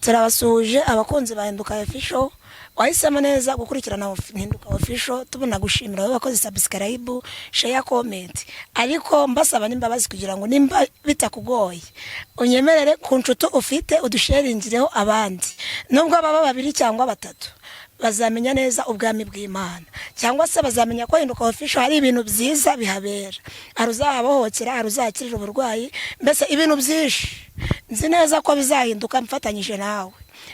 turabasuhuje abakunzi bahinduka official wahisemo neza gukurikirana hinduka official. Tubona gushimira abo bakoze subscribe, share, comment, ariko mbasaba n'imbabazi kugira ngo nimba bitakugoye unyemerere ku nshuti ufite udusharingireho abandi, nubwo baba babiri cyangwa batatu bazamenya neza ubwami bw'Imana, cyangwa se bazamenya ko hinduka official hari ibintu byiza bihabera, aruzahabohokera, aruzakirira uburwayi, mbese ibintu byinshi. Nzi neza ko bizahinduka mfatanyije nawe.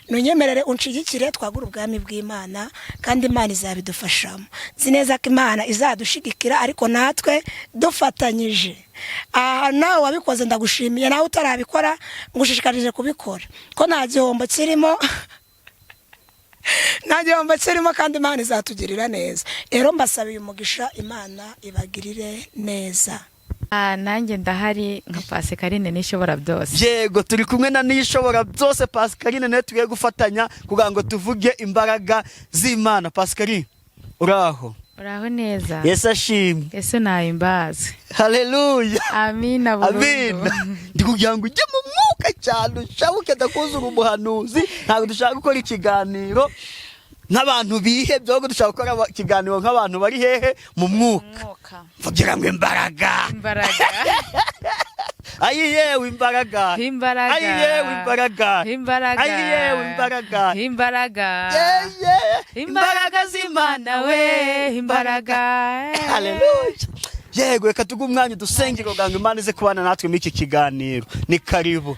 Nunyemerere unshigikire twagura ubwami bw'Imana, kandi Imana izabidufashamo. Nzi neza ko Imana izadushigikira, ariko natwe dufatanyije. Nawe wabikoze ndagushimiye, nawe utarabikora ngushishikarije kubikora, ko nta gihombo kirimo kandi Imana izatugirira neza. Rero mbasabiye umugisha, Imana ibagirire neza. Nanjye ndahari nka Pascaline nishobora byose. Yego turi kumwe na nishobora byose Pascaline, ne tugiye gufatanya kugira ngo tuvuge imbaraga z'Imana. Pascaline uraho? Uraho neza. Yesu ashimwe. Yesu nahimbaze. Haleluya. Amina burundu. Amina. Ndikugira ngo ujye mu mwuka cyane, ushabuke ndakuzura umuhanuzi. Ntabwo dushaka gukora ikiganiro nk'abantu bihe, byo dushaka gukora ikiganiro nk'abantu bari hehe mu mwuka. Vugira ngo imbaraga. Ayiyewe imbaraga. Ayiyewe imbaraga. Ayiyewe imbaraga. Imbaraga z'Imana we, imbaraga. Haleluya. Yego reka tugu umwanya dusengera ngo Imana ize kubana natwe muri iki kiganiro. Ni karibu.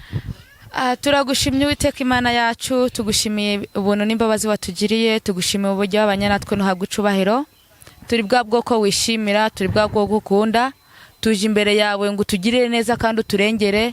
Turagushimye Uwiteka Imana yacu, tugushimiye ubuntu n'imbabazi watugiriye, tugushimiye uburyo abanyanatwe ntuhabwa icubahiro. Turi bwa bwoko wishimira, turi bwa bwoko ukunda. Tuje imbere yawe ngo utugirire neza kandi uturengere.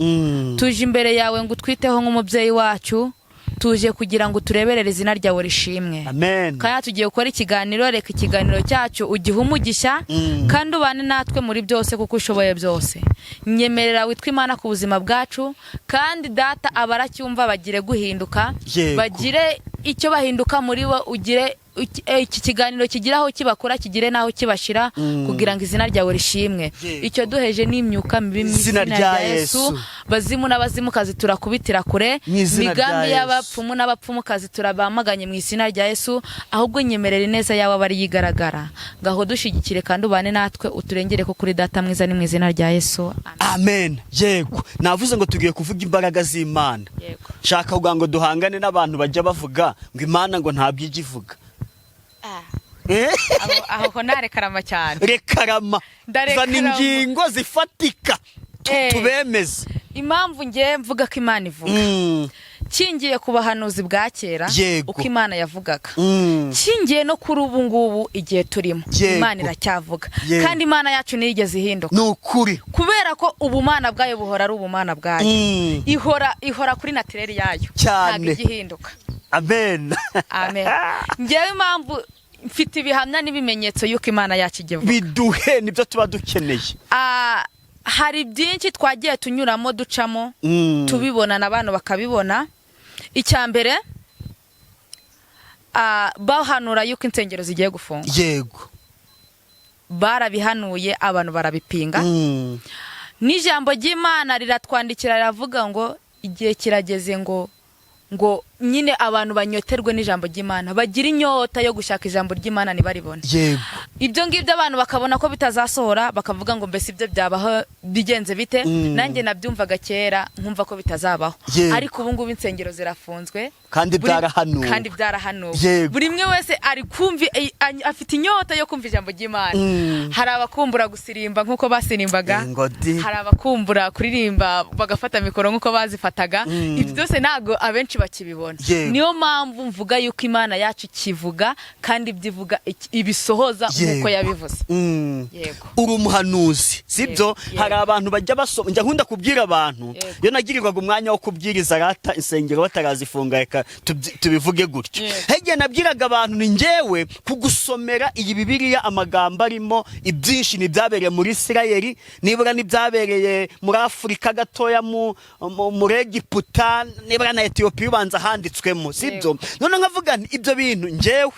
Tuje imbere yawe ngo utwiteho nk'umubyeyi wacu. Tuje kugira ngo tureberere izina ryawe rishimwe. Amen. Kaya tugiye gukora ikiganiro, reka ikiganiro cyacu ugihe umugisha kandi ubane natwe muri byose kuko ushoboye byose. Nyemerera witwa Imana ku buzima bwacu, kandi data abaracyumva bagire guhinduka, bagire icyo bahinduka muri wo, ugire iki kiganiro kigiraho kibakora, kigire naho kibashira kugira ngo izina ryawe rishimwe. Icyo duheje n'imyuka mibi mu izina rya Yesu. Bazimu n'abazimukazi turakubitira kure, migambi y'abapfumu n'abapfumukazi turabamaganye mu izina rya Yesu. Ahubwo nyemerera neza yawe bari yigaragara, ngaho dushigikire kandi ubane natwe, uturengere ko kuri data mwiza ni mu izina rya Yesu. Amen. Yego navuze ngo tugiye kuvuga imbaraga z'Imana. Shaka kugira ngo duhangane n'abantu bajya bavuga ngo Imana ngo ntabwo igivuga. Aho narekarama cyane. Rekarama. Zana ingingo zifatika tubemeze. Impamvu ngiye mvuga ko Imana ivuga, kingiye ku bahanuzi bwa kera uko Imana yavugaga, kingiye no kuri ubu ngubu igihe turimo, Imana iracyavuga, kandi Imana yacu niyigeze ihinduka. Nukuri. Kubera ko ubumana bwayo buhora ari ubumana bwayo. Ihora kuri natureli yayo. Ntabwo igihinduka. Amen. Amen. Ngewe impamvu mfite ibihamya n'ibimenyetso yuko Imana yacu igivuga. Biduhe nibyo tuba dukeneye. Hari byinshi twagiye tunyuramo ducamo, tubibona n'abantu bakabibona. Icyambere bahanura yuko insengero zigiye gufunga. Yego. Barabihanuye abantu barabipinga. N'ijambo ry'Imana riratwandikira riravuga ngo igihe kirageze ngo nyine abantu banyoterwe n'ijambo ry'Imana, bagira inyota yo gushaka ijambo ry'Imana nibaribona. Yego. Ibyo ngibyo abantu bakabona ko bitazasohora, bakavuga ngo mbese ibyo byabaho bigenze bite. Nanjye nabyumvaga kera nkumva ko bitazabaho, ariko ubu ngubu insengero zirafunzwe kandi byarahanuwe. Buri mwe wese ari kumva, afite inyota yo kumva ijambo ry'Imana. Hari abakumbura gusirimba nkuko basirimbaga, hari abakumbura kuririmba bagafata mikoro nkuko bazifataga. Ibyo byose nago abenshi bakibibona. Niyo mpamvu mvuga yuko Imana yacu kivuga, kandi ibyivuga ibisohoza nkuko yabivuze. Yego. Uri umuhanuzi, sibyo? Hari abantu bajya basoma, njya nkunda kubwira abantu, yo nagirirwaga umwanya wo kubwiriza rata insengero batarazifunga, reka tubivuge gutyo. Hege nabwiraga abantu ni ngewe kugusomera iyi Bibiliya amagambo arimo ibyinshi nibyabereye muri Isirayeli, nibura nibyabereye muri Afrika gatoya muri Egiputa, nibura na Ethiopia ubanza handitswemo, sibyo? None nkavuga ibyo bintu ngewe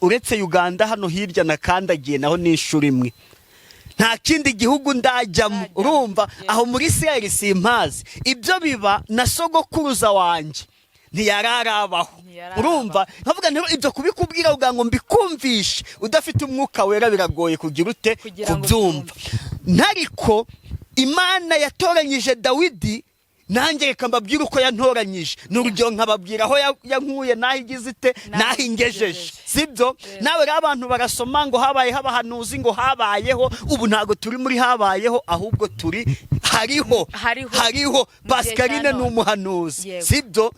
uretse Uganda hano hirya nakandagiye naho n'ishuri imwe, nta kindi gihugu ndajyamo. Urumva aho muri Isirayeli simpazi. Ibyo biba na sogokuruza wanjye ntiyararabaho. Urumva nkavuga nti ibyo kubikubwira ugira ngo mbikumvishe udafite umwuka wera biragoye kugira ute kubyumva. Ntariko Imana yatoranyije Dawidi, nanjye reka mbabwire uko yantoranyije. N'urugero nkababwira aho yankuye naho igize ite naho ingejeje, sibyo? Nawe rero abantu barasoma ngo habaye abahanuzi ngo habayeho, ubu ntago turi muri habayeho ahubwo turi hariho. Pascaline ni umuhanuzi, sibyo?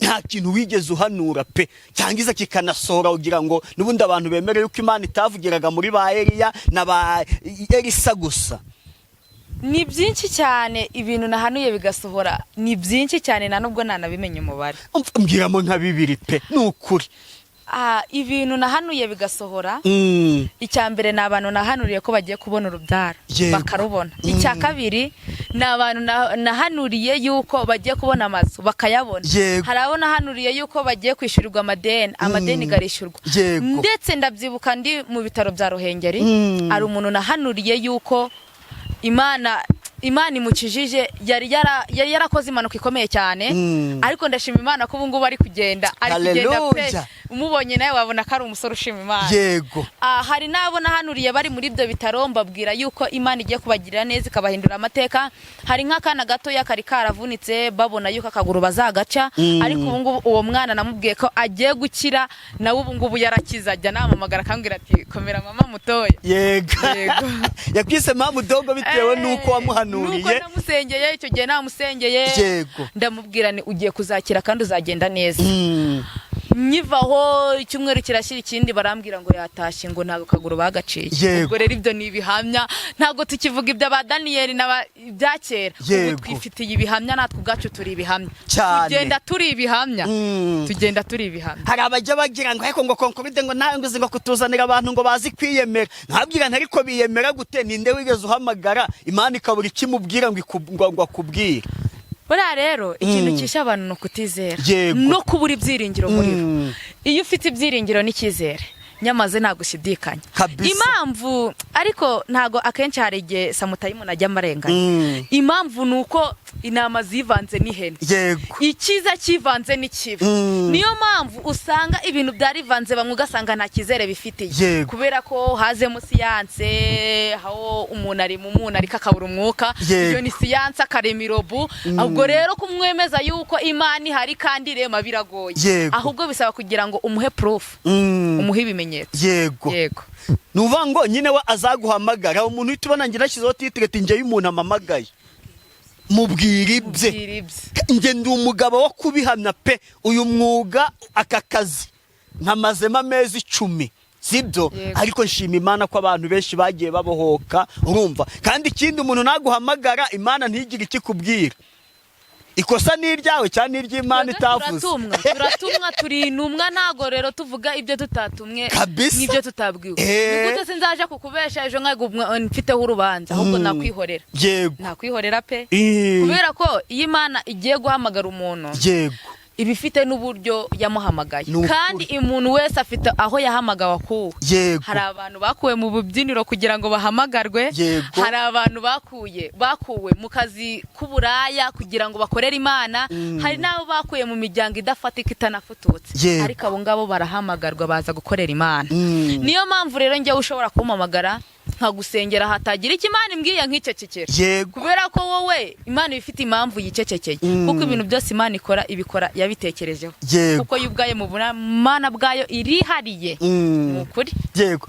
Nta kintu wigeze uhanura pe cyangiza kikanasohora ugira ngo nubundi abantu bemere yuko Imana itavugiraga muri ba Eliya na ba Elisa gusa. Ni byinshi cyane ibintu nahanuye bigasohora, ni byinshi cyane na nubwo nanabimenye umubare. Mbwiramo nka 2 pe nukuri. Ibintu nahanuye bigasohora, icya mbere ni abantu nahanuriye ko bagiye kubona urubyaro bakarubona. Icya kabiri ni abantu nahanuriye yuko bagiye kubona amazu bakayabona. Hari abo nahanuriye yuko bagiye kwishyurirwa amadeni garishyurwa. Ndetse ndabyibuka ndi mu bitaro bya Ruhengeri, ari umuntu nahanuriye yuko Imana imukijije, yari yarakoze impanuka ikomeye cyane, ariko ndashima Imana ko ubu ngubu ari kugenda pe. Umubonye nawe wabona ko ari umusore ushima Imana. Yego. Hari nabo nahanuriye bari muri ibyo bitaro, mbabwira yuko Imana igiye kubagirira neza ikabahindura amateka. Hari nk'akana gato yakari karavunitse babona yuko akaguru bazagaca, ariko ubu ngubu uwo mwana namubwiye ko agiye gukira, nawe ubu ngubu yarakiza, ajya namamagara akambwira ati komera mama mutoya. Yego. Yakwise mama mudogo bitewe nuko wamuhanuriye. Nuko namusengeye, icyo gihe namusengeye. Yego. Ndamubwira ni ugiye kuzakira kandi uzagenda neza. Nyivaho icyumweru kirashyira ikindi barambwira ngo yatashye, ngo ntago kaguru bagaciye. Ubwo rero ibyo ni ibihamya, ntago tukivuga ibyo ba Daniel bya kera. Ubu twifitiye ibihamya, natwe ubwacu turi ibihamya. Tugenda turi ibihamya. Hari abajya bagira ngo ariko ngo konkoride ngo nawe ngo zingo kutuzanira abantu ngo bazi kwiyemera. Nkabwira ntariko biyemera gute? Ninde wigeze uhamagara Imana ikabura ikimubwira ngo akubwire? Buriya rero ikintu kisha abantu no kutizera no kubura ibyiringiro muri bo. Iyo ufite ibyiringiro n'icyizere nyamaze ntago ushidikanya. Impamvu ariko ntago akenshi hari igihe samutayimuna ajya amarenganya. Impamvu nuko inama zivanze n'ihene, ikiza kivanze n'ikibi. Niyo mpamvu usanga ibintu byarivanze bamwe ugasanga nta kizere bifitiye, kubera ko hazemo siyanse, aho umuntu ari mu muntu ariko akabura umwuka. Iyo ni siyanse akarema irobu. Ubwo rero kumwemeza yuko Imana ihari kandi irema biragoye, ahubwo bisaba kugira ngo umuhe proof, umuhe ibimenyetso. Yego. Nuvuga ngo nyine we azaguhamagara, umuntu uhita ubona ngira nashyizeho titre ati njye y'umuntu amamagaye mubwira ibye. Nge ndi umugabo wo kubihamya pe. Uyu mwuga aka kazi nkamazemo amezi 10, sibyo? Ariko nshima Imana ko abantu benshi bagiye babohoka, urumva? Kandi ikindi umuntu naguhamagara Imana ntigire ikikubwira. Ikosa ni iryawe cyane iry'Imana itavuze. Turatumwa turi numwa, ntago rero tuvuga ibyo tutatumwe n'ibyo tutabwiwe. Nigute sinzaje kukubesha ejo nkago mfiteho urubanza, ahubwo nakwihorera. Nakwihorera pe. Kubera ko iyo Imana igiye guhamagara umuntu, ibifite n'uburyo yamuhamagaye, kandi umuntu wese afite aho yahamagawe akuwe. Hari abantu bakuwe mu bubyiniro kugira ngo bahamagarwe. Hari abantu bakuwe mu kazi k'uburaya kugira ngo bakorere Imana. Hari nabo bakuye mu miryango idafatika itanafututse, ariko abo ngabo barahamagarwa baza gukorera Imana. Niyo mpamvu rero njye ushobora kumpamagara nkagusengera hatagira Imana imbwiye nk'icecekera, kubera ko wowe Imana ifite impamvu yicecekeye. Kuko ibintu byose Imana ibikora yabitekerejeho, kuko yubwaye mu Mana bwayo irihariye. Nukuri. Yego.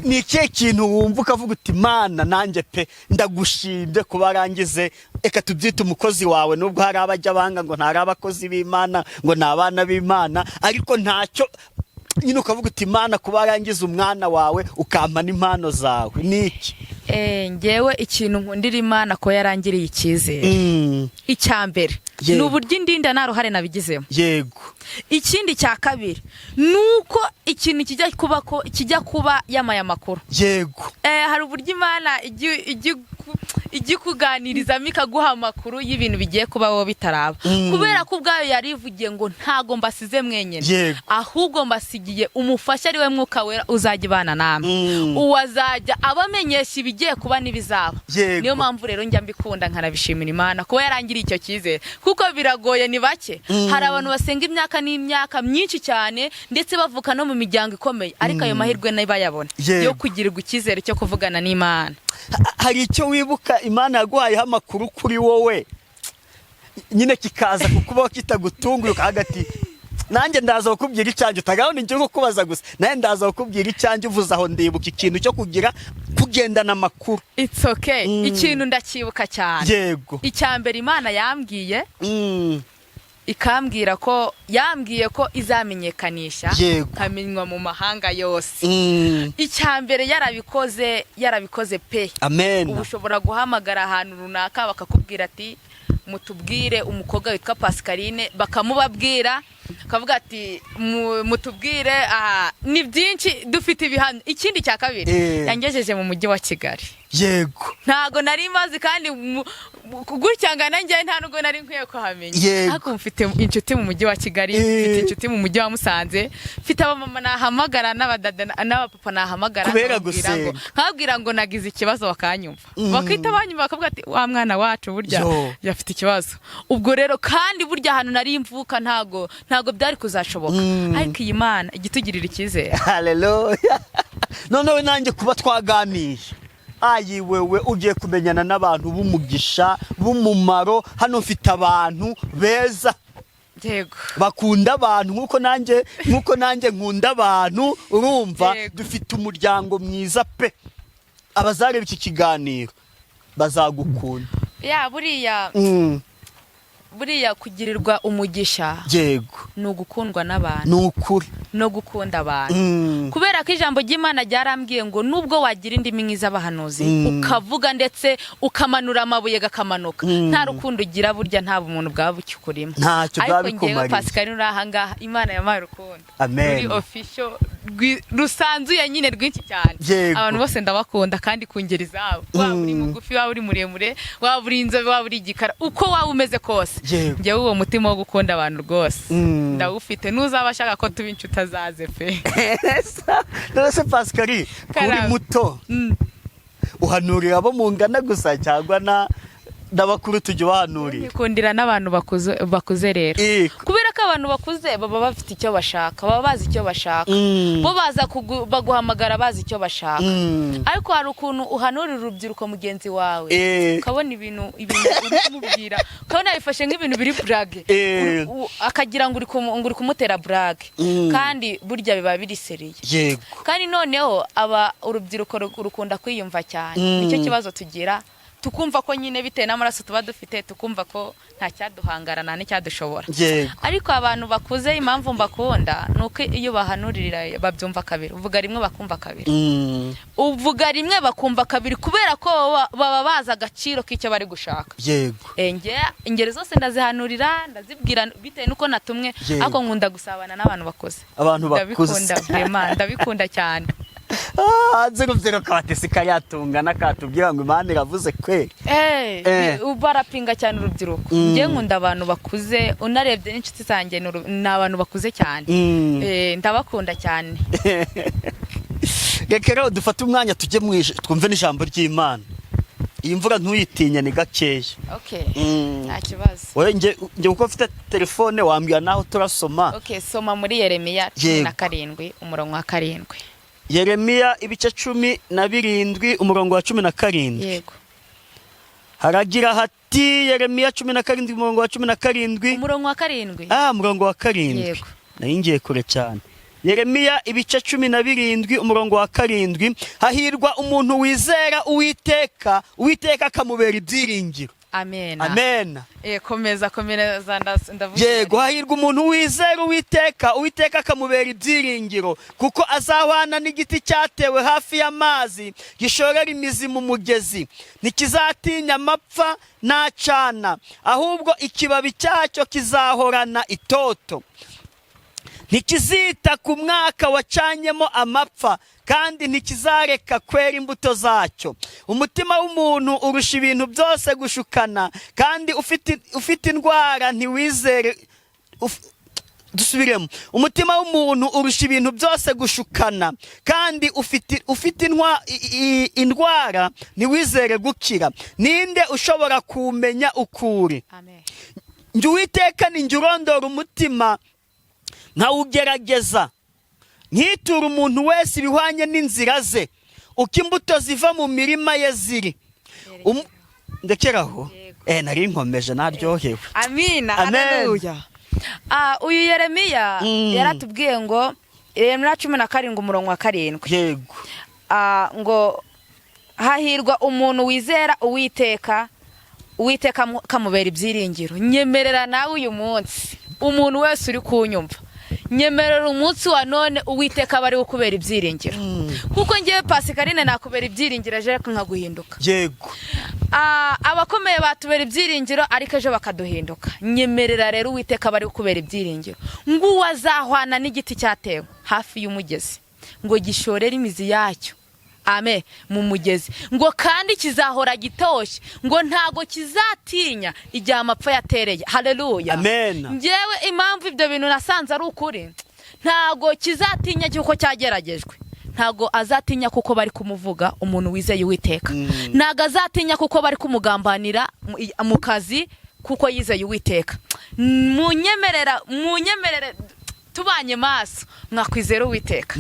Ni ikihe kintu wumva ukavuga uti Mana nanjye pe ndagushimye kuba rangize, eka tubyita umukozi wawe, nubwo hari abajya banga ngo ntari abakozi b'Imana, ngo ni abana b'Imana, ariko ntacyo nyine ukavuga uti Imana kuba rangiza umwana wawe ukampa n'impano zawe niki? Ngewe ikintu nkundira Imana ko yarangiriye icyizere. Icya mbere ni uburyo indinda nta ruhare nabigizemo. Yego. Ikindi cya kabiri nuko ikintu kijya kuba yamaye amakuru. Yego. Hari uburyo Imana igikuganirizamo ikaguha amakuru y'ibintu bigiye kubaho bitaraba. Kubera ko ubwayo yarivugiye ngo ntago mbasize mwenyene, ahubwo mbasigiye umufasha ari we Mwuka Wera uzajya ibana namwe. Uwazajya abamenyesha ibigiye kuba n'ibizaba. Yego. Niyo mpamvu rero njya mbikunda nkanabishimira Imana kuba yarangiriye icyo cyizere, kuko biragoye ni bake. Hari abantu basenga imyaka n'imyaka myinshi cyane ndetse bavuka no mu miryango ikomeye, ariko ayo mahirwe ntibayabona yo kugirirwa icyizere cyo kuvugana n'Imana. Hari icyo wibuka Imana yaguhayeho amakuru kuri wowe nyine kikaza kukubaho kitagutunguye hagati, nanjye ndaza kukubwira icyanjye utagabona njye kukubaza gusa, nanjye ndaza kukubwira icyanjye uvuze aho ndibuka ikintu cyo kugendana amakuru. It's okay. Ikintu ndakibuka cyane. Yego. Icyambere Imana yambwiye ikambwira ko yambwiye ko izamenyekanisha kamenywa mu mahanga yose. Icyambere yarabikoze pe. Amen. Ubushobora guhamagara ahantu runaka bakakubwira ati mutubwire umukobwa witwa Pascaline, bakamubabwira akavuga ati mutubwire ni byinshi dufite ibihamya. Ikindi cya kabiri yangejeje mu mujyi wa Kigali. Yego. Ntago nari mazi kandi gucyangana njye nta nubwo nari nkwiye kuhamenya. Ariko mfite inshuti mu mujyi wa Kigali, mfite inshuti mu mujyi wa Musanze, mfite abamama nahamagara n'abadada n'abapapa nahamagara nkabwira ngo nagize ikibazo bakanyumva. Bakita banyumva bakavuga ati wa mwana wacu burya yafite ikibazo. Ubwo rero kandi burya ahantu nari mvuka ntago byari kuzashoboka, ariko iyi Imana igitugirira icyizere. Haleluya. Noneho nanjye kuba twaganiye wewe ugiye kumenyana n'abantu b'umugisha b'umumaro. Hano mfite abantu beza. Yego. Bakunda abantu nkuko nanjye nkunda abantu. Urumva dufite umuryango mwiza pe. Abazareba iki kiganiro bazagukunda. Buriya kugirirwa umugisha. Yego. ni ugukundwa n'abantu, ni ukuri no gukunda abantu. Kubera ko ijambo ry'Imana ryarambwiye ngo nubwo wagira indimi nk'iz'abahanuzi ukavuga ndetse ukamanura amabuye gakamanuka, nta rukundo ugira burya nta bumuntu bwaba bukikurimo. Ariko ngewe Pascaline uri aha ngaha Imana yampaye urukundo. Amen. Uri official rusanzuye nyine rwinshi cyane. Abantu bose ndabakunda kandi kungeri zabo. Waba uri mugufi, waba uri muremure, waba uri inzobe, waba uri igikara, uko waba umeze kose. Ngewe uwo mutima wo gukunda abantu rwose ndawufite. Nuzaba ashaka ko tuba inshuti azaze pe. Nose Pascaline kuri muto uhanurira abo mungana gusa cyangwa n'abakuru tujye bahanurira? Nikundira n'abantu bakuze rero. Kubera ko abantu bakuze baba bafite icyo bashaka, baba bazi icyo bashaka. Bo baza baguhamagara bazi icyo bashaka. Ariko hari ukuntu uhanurira urubyiruko mugenzi wawe ukabona ibintu uri kumubwira ukabona bifashe nk'ibintu biri brage, akagira ngo uri kumutera brage, kandi burya biba biri seriye. Kandi noneho urubyiruko rukunda kwiyumva cyane. Nicyo kibazo tugira, tukumva ko nyine bitewe n'amaraso tuba dufite, tukumva ko nta cyaduhangara nta n'icyadushobora. Ariko abantu bakuze impamvu mbakunda nuko iyo bahanurira babyumva kabiri, uvuga rimwe bakumva kabiri. Uvuga rimwe bakumva kabiri kubera ko baba bazi agaciro k'icyo bari gushaka. Ingeri zose ndazihanurira, ndazibwira bitewe nuko natumwe, ariko nkunda gusabana n'abantu bakuze. Abantu bakuze ndabikunda cyane. Nzero kabatesi kayatungana katubwira ngo Imana iravuze kweli. Barapinga cyane urubyiruko. Ngiye nkunda abantu bakuze, unarebye n'inshuti zanjye ni abantu bakuze cyane. Ndabakunda cyane. Reka rero dufate umwanya tujye twumve n'ijambo ry'Imana. Iyi mvura ntuyitinya ni gakeya. Nta kibazo. Wowe nge uko mfite telefone wambwira naho turasoma. Soma muri Yeremiya 17 umurongo wa 7. Yeremiya ibice 17 umurongo wa 17. Yego. Haragira hati Yeremiya 17 umurongo wa 17. Umurongo wa 7. Umurongo wa 7. Yego. Nayingiye kure cyane. Yeremiya ibice 17 umurongo wa 7. Hahirwa umuntu wizera Uwiteka, Uwiteka akamubera ibyiringiro. Amen. Amen. Komeza ndavuga. Yego, hahirwa umuntu wizera Uwiteka, Uwiteka akamubera ibyiringiro, kuko azahwana n'igiti cyatewe hafi y'amazi, gishorera imizi mu mugezi, ntikizatinya amapfa n'acana, ahubwo ikibabi cyacyo kizahorana itoto. Ntikizita ku mwaka wacanyemo amapfa, kandi ntikizareka kwera imbuto zacyo. Umutima w'umuntu urusha ibintu byose gushukana, kandi ufite indwara ntiwizere dusubiremo, umutima w'umuntu urusha ibintu byose gushukana, kandi ufite indwara ntiwizere gukira. Ninde ushobora kumenya ukuri? Njye Uwiteka ni njye urondora umutima nkawugerageza, nkitura umuntu wese ibihwanye n'inzira ze, uko imbuto ziva mu mirima ye ziri. Ndekeraho nari nkomeje naryohewe. Amina, haleluya. Uyu Yeremiya yaratubwiye ngo Yeremiya 17:7 yego, ngo hahirwa umuntu wizera Uwiteka kamubera ibyiringiro. Nyemerera nawe uyu munsi, umuntu wese uri kunyumva, nyemerera umunsi wa none Uwiteka bari ukubera ibyiringiro, kuko ngiye Pascaline nakubera ibyiringiro ejo nkaguhinduka. Yego, abakomeye batubera ibyiringiro ariko ejo bakaduhinduka. Nyemerera rero Uwiteka bari ukubera ibyiringiro, ngo wazahwana n'igiti cyatewe hafi y'umugezi, ngo gishorere imizi yacyo amen mu mugezi, ngo kandi kizahora gitoshye, ngo ntago kizatinya igihe amapfa yatereye. Haleluya, amen. Ngewe impamvu ibyo bintu nasanze ari ukuri, ntago kizatinya kuko cyageragejwe, ntago azatinya kuko bari kumuvuga umuntu wizeye Uwiteka, ntago azatinya kuko bari kumugambanira mu kazi kuko yizeye Uwiteka. Munyemerere tubanye maso mwakwizera Uwiteka,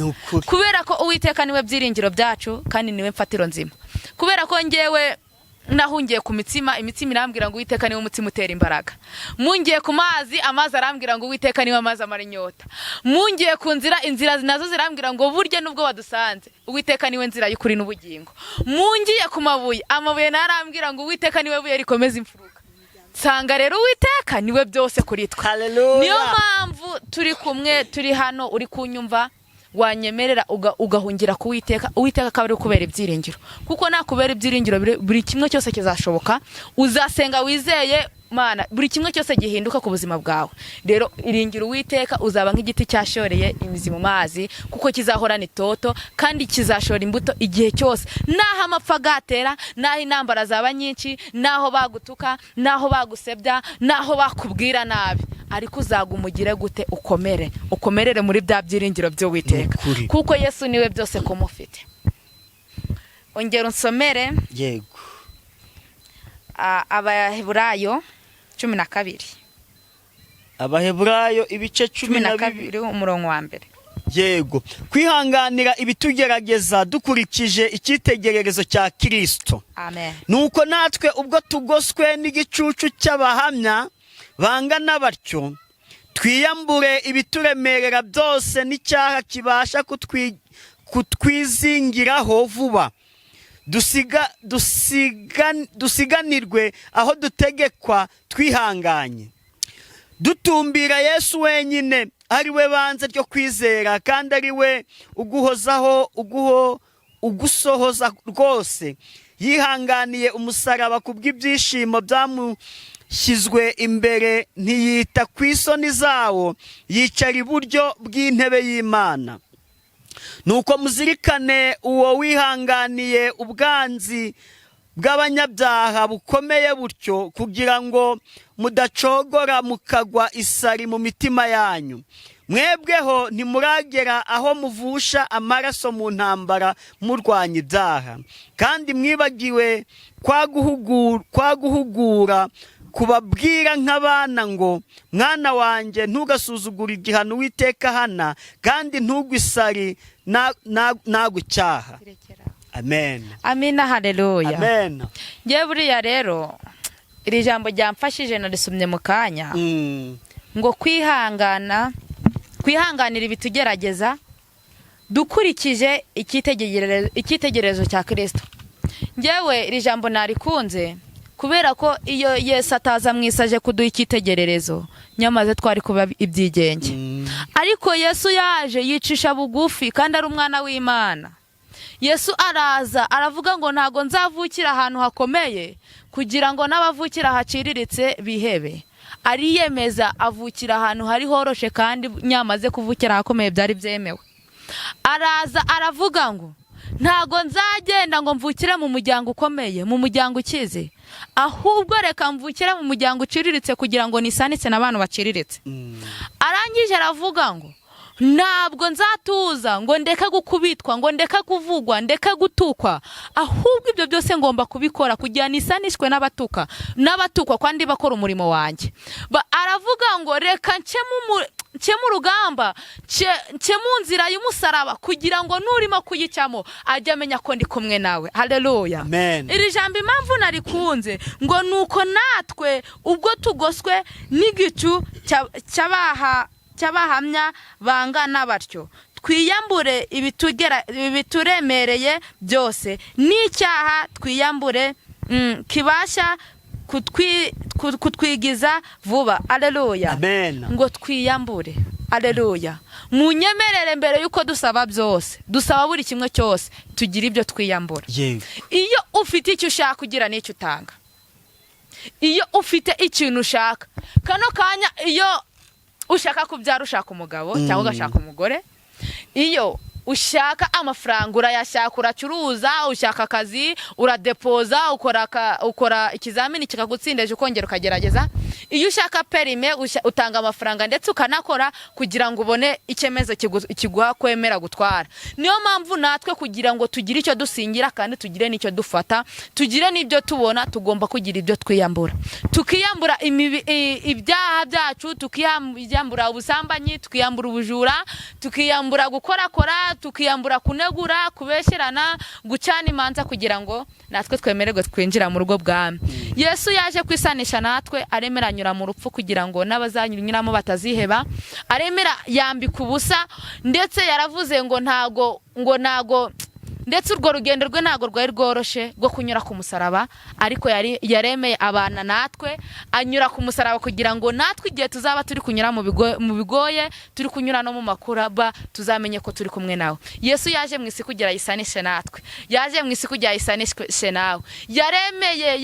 kubera ko Uwiteka niwe byiringiro byacu kandi niwe mfatiro nzima. Kubera ko ngewe nahungiye ku imitsima irambwira ngo Uwiteka niwe umutsima utera imbaraga. Mungiye ku amazi arambwira ngo Uwiteka niwe amazi amara inyota. Mungiye ku inzira nazo zirambwira ngo burya nubwo wadusanze Uwiteka niwe nzira y'ukuri n'ubugingo. Mungiye ku amabuye narambwira ngo Uwiteka niwe buye rikomeza imfuruka. Sanga rero Uwiteka niwe byose kuri twe. Niyo mpamvu turi kumwe, turi hano, uri kunyumva, wanyemerera ugahungira ku Uwiteka akabari kubera ibyiringiro, kuko nakubera ibyiringiro buri kimwe cyose kizashoboka. Uzasenga wizeye Mana, buri kimwe cyose gihinduka ku buzima bwawe. Rero iringira Uwiteka, uzaba nk'igiti cyashoreye imizi mu mazi, kuko kizahorana itoto kandi kizashora imbuto igihe cyose. Naho amapfa gatera, naho intambara zaba nyinshi, naho bagutuka, naho bagusebya, naho bakubwira nabi, ariko uzagumugire gute? Ukomerere muri bya byiringiro byo Uwiteka, kuko Yesu niwe byose kumufite. Ongera unsomere yego Abaheburayo 12. Abaheburayo ibice 12 umurongo wa mbere. Yego, kwihanganira ibitugerageza dukurikije icyitegererezo cya Kristo. Amen. Nuko natwe ubwo tugoswe n'igicucu cy'abahamya bangana batyo, twiyambure ibituremerera byose n'icyaha kibasha kutwizingiraho vuba, dusiganirwe aho dutegekwa twihanganye, dutumbira Yesu wenyine, ari we banze ryo kwizera, kandi ari we ugusohoza rwose. Yihanganiye umusaraba kubw'ibyishimo byamushyizwe imbere, ntiyita ku isoni zawo, yicara iburyo bw'intebe y'Imana. Nuko muzirikane uwo wihanganiye ubwanzi bw'abanyabyaha bukomeye butyo, kugira ngo mudacogora mukagwa isari mu mitima yanyu. Mwebweho ntimuragera aho muvusha amaraso mu ntambara murwanya ibyaha, kandi mwibagiwe kwa guhugura kubabwira nk'abana ngo, mwana wanjye, ntugasuzugure igihano Uwiteka hana, kandi ntugwisari nagucyaha. Amen. Amina, haleluya. Amen. Ngiye buriya rero iri jambo ryamfashije narisomye mu kanya, ngo kwihanganira ibitugerageza dukurikije icyitegererezo cya Kristo. Ngewe iri jambo narikunze kubera ko iyo Yesu ataza mwisaje kuduha icyitegererezo, nyamaze twari kuba ibyigenge. Ariko Yesu yaje yicisha bugufi, kandi ari umwana w'Imana. Yesu araza aravuga ngo ntago nzavukira ahantu hakomeye kugira ngo n'abavukira haciriritse bihebe. Ariyemeza avukira ahantu hari horoshe, kandi nyamaze kuvukira hakomeye byari byemewe. Araza aravuga ngo ntago nzagenda ngo mvukire mu muryango ukomeye, mu muryango ukize, ahubwo reka mvukire mu muryango uciriritse kugira ngo nisanitse n'abantu baciriritse. arangije aravuga ngo ntabwo nzatuza ngo ndeke gukubitwa ngo ndeke kuvugwa ndeke gutukwa, ahubwo ibyo byose ngomba kubikora kugira nisanishwe n'abatukwa kandi bakora umurimo wanjye. Aravuga ngo reka nce mu rugamba, nce mu nzira y'umusaraba kugira ngo nurimo kuyicamo ajye amenya ko ndi kumwe nawe. Haleluya. Iri jambo impamvu narikunze ngo nuko natwe ubwo tugoswe n'igicu cy'abahamya bangana batyo twiyambure ibituremereye byose n'icyaha twiyambure kibasha kutwigiza vuba. Haleluya. Ngo twiyambure. Haleluya. Munyemerere mbere yuko dusaba byose, dusaba buri kimwe cyose, tugira ibyo twiyambura. Iyo ufite icyo ushaka kugira n'icyo utanga, iyo ufite ikintu ushaka, kano kanya iyo ushaka kubyara ushaka umugabo cyangwa ugashaka umugore, iyo ushaka amafaranga urayashaka, uracuruza, ushaka akazi uradepoza, ukora ikizamini kikagutsindeje ukongera ukagerageza. Iyo ushaka perime utanga amafaranga ndetse ukanakora kugira ngo ubone icyemezo kiguha kwemera gutwara. Niyo mpamvu natwe kugira ngo tugire icyo dusingira kandi tugire n'icyo dufata, tugire n'ibyo tubona, tugomba kugira ibyo twiyambura. Tukiyambura ibyaha byacu, tukiyambura ubusambanyi, tukiyambura ubujura, tukiyambura gukorakora, tukiyambura kunegura, kubesherana, gucana imanza kugira ngo natwe twemererwe twinjira mu rugo bwami. Yesu yaje kwisanisha natwe, aremera anyura mu rupfu kugira ngo n'abazanyuramo bataziheba, aremera yambika ubusa, ndetse yaravuze ngo ntago ndetse urwo rugendo rwe ntago rwari rworoshe rwo kunyura ku musaraba, ariko yaremeye abana natwe, anyura ku musaraba kugira ngo natwe igihe tuzaba turi kunyura mu bigoye, turi kunyura no mu makuraba, tuzamenye ko turi kumwe nawe. Yesu yaje mu isi kugira yisanishe natwe, yaje mu isi kugira yisanishe nawe. Yaremeye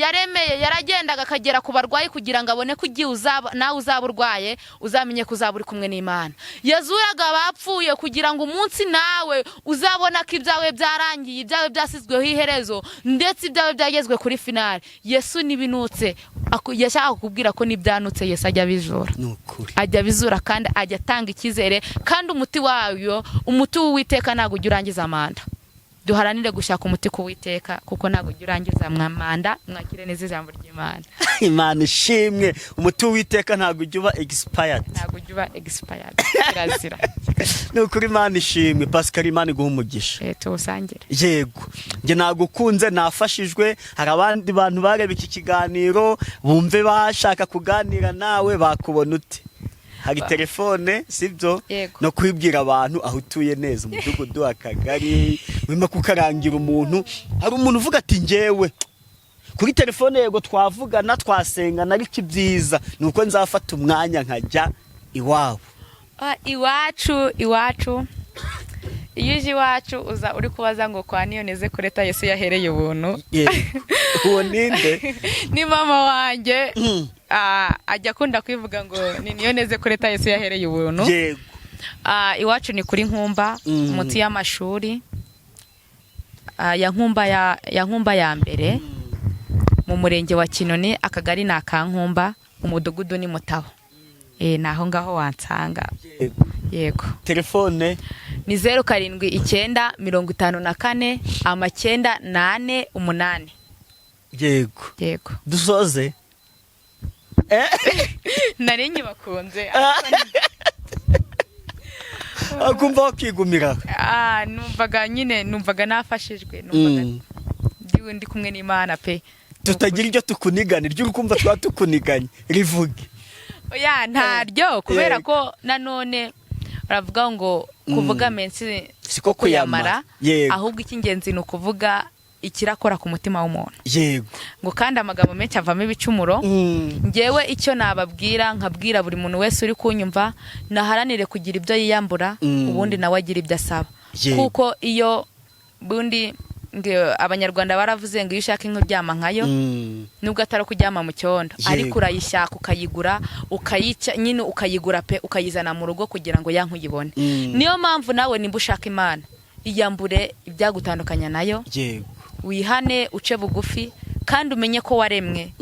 yaragendaga akagera ku barwayi kugira ngo abone ko igihe nawe uzaba urwaye uzamenye ko uzaba uri kumwe n'Imana. Yazuraga abapfuye kugira ngo umunsi nawe uzabona ko ibyawe ibyawe byasizweho iherezo ndetse ibyawe byagezwe kuri finale. Yesu nibinutse yashaka kukubwira ko nibyanutse Yesu ajya bizura, ajya bizura kandi ajya atanga icyizere, kandi umuti wayo, umuti w'Uwiteka ntago ujya urangiza manda. Duharanire gushaka umuti kuwiteka kuko ntago ujya urangiza manda. Mwakire neza ijambo ry'Imana. Imana ishimwe. Umuti w'Uwiteka ntago ujya uba expired, ntago ujya uba expired, kirazira. Nukuri Imana ishimwe. Pascal, Imana iguha umugisha. Tuwusangire. Yego, nge nagukunze, nafashijwe. Hari abandi bantu bareba iki kiganiro bumve bashaka kuganira nawe, bakubona ute? Hari telefone sibyo no kwibwira abantu aho utuye neza, umudugudu, akagari, wima kukarangira umuntu. Hari umuntu uvuga ati ngewe kuri telefone yego twavugana twasengana, ariko ibyiza nuko nzafata umwanya nkajya iwabo. Iwacu iyo uje iwacu uza uri kubaza ngo kwa Niyoneze kureta Yesu yahereye ubuntu. Uwo ninde? Ni mama wanjye. Ajya akunda kwivuga ngo ni Niyoneze kureta Yesu yahereye ubuntu. Yego. Iwacu ni kuri Nkumba, munsi y'amashuri ya Nkumba ya mbere, mu murenge wa Kinoni, akagari na Kankumba, umudugudu ni Mutabo. Naho ngaho wansanga. Yego. Telefone ni 07795498. Yego. Dusoze. Narenye bakunze. Akumva wakigumira. Numvaga nafashijwe, ndi kumwe n'Imana pe. Tutagira ibyo tukunigana, ryo ukumva twatukuniganye rivuge. Oya ntaryo, kubera ko nanone baravuga ngo kuvuga menshi siko kuyamara, ahubwo icy'ingenzi ni ukuvuga ikirakora ku mutima w'umuntu. Yego. Ngo kandi amagambo menshi avamo ibicumuro. Ngewe icyo nababwira, nkabwira buri muntu wese uri kunyumva, naharanire kugira ibyo yiyambura, ubundi nawe agira ibyo asaba. Kuko iyo bundi Abanyarwanda baravuze ngo iyo ushaka inka uryama nkayo, nubwo atari kuryama mu cyondo, ariko urayishaka ukayigura, ukayica nyine, ukayigura pe, ukayizana mu rugo kugira ngo yanku yibone. Niyo mpamvu nawe nimba ushaka Imana, iyambure ibyagutandukanya nayo. Wihane, uce bugufi, kandi umenye ko waremwe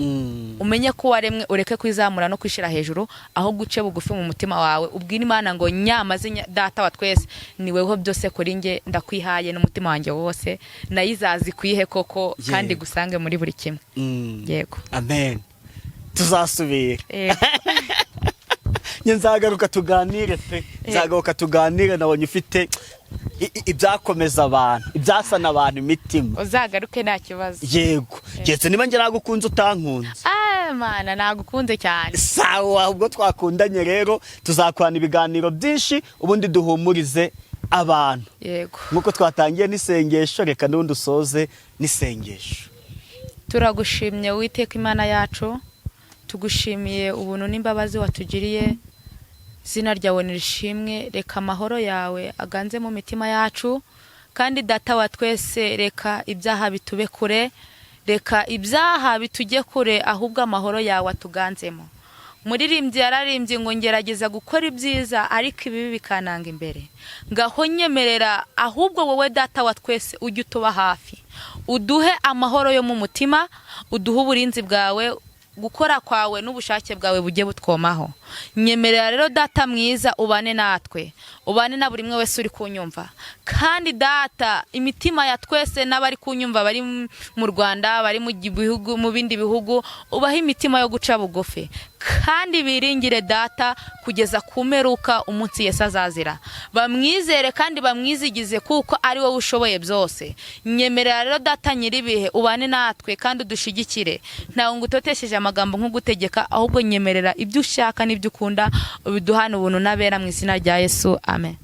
umenye ko waremwe ureke kwizamura no kwishira hejuru aho guce bugufi mu mutima wawe ubwira Imana ngo nyamaze data wa twese ni weho byose kuri nge ndakwihaye n'umutima wanjye wose nayizazi kwihe koko kandi gusange muri buri kimwe yego amen tuzasubira nzagaruka tuganire pe nzagaruka tuganire nabonye ufite ibyakomeza abantu ibyasana abantu imitima uzagaruke nta kibazo yego getse niba nge nagukunze utankunze mana nagukunze cyane sawa ubwo twakundanye rero tuzakorana ibiganiro byinshi ubundi duhumurize abantu yego nkuko twatangiye n'isengesho reka n'undi usoze n'isengesho turagushimye Uwiteka Imana yacu tugushimiye ubuntu n'imbabazi watugiriye izina ryawe nirishimwe reka amahoro yawe aganze mu mitima yacu kandi data wa twese reka ibyaha bitube kure reka ibyaha bitujye kure ahubwo amahoro yawe atuganzemo muririmbyi yararimbye ngo ngerageza gukora ibyiza ariko ibibi bikananga imbere ngaho nyemerera ahubwo wowe data wa twese ujye utuba hafi uduhe amahoro yo mu mutima uduhe uburinzi bwawe gukora kwawe n'ubushake bwawe bujye butwomaho nyemerera rero data mwiza ubane natwe ubane na buri mwe wese uri kunyumva kandi data imitima ya twese n'abari kunyumva bari mu Rwanda bari mu bihugu mu bindi bihugu ubaha imitima yo guca bugufi kandi biringire data kugeza kumeruka umunsi Yesu azazira bamwizere kandi bamwizigize kuko ari wowe ushoboye byose nyemerera rero data nyiribihe ubane natwe kandi udushigikire ntawe ngutotesheje amagambo nk'ugutegeka ahubwo nyemerera ibyo ushaka n'ibyo ukunda ubiduhana ubuntu nabera mu izina rya Yesu amen.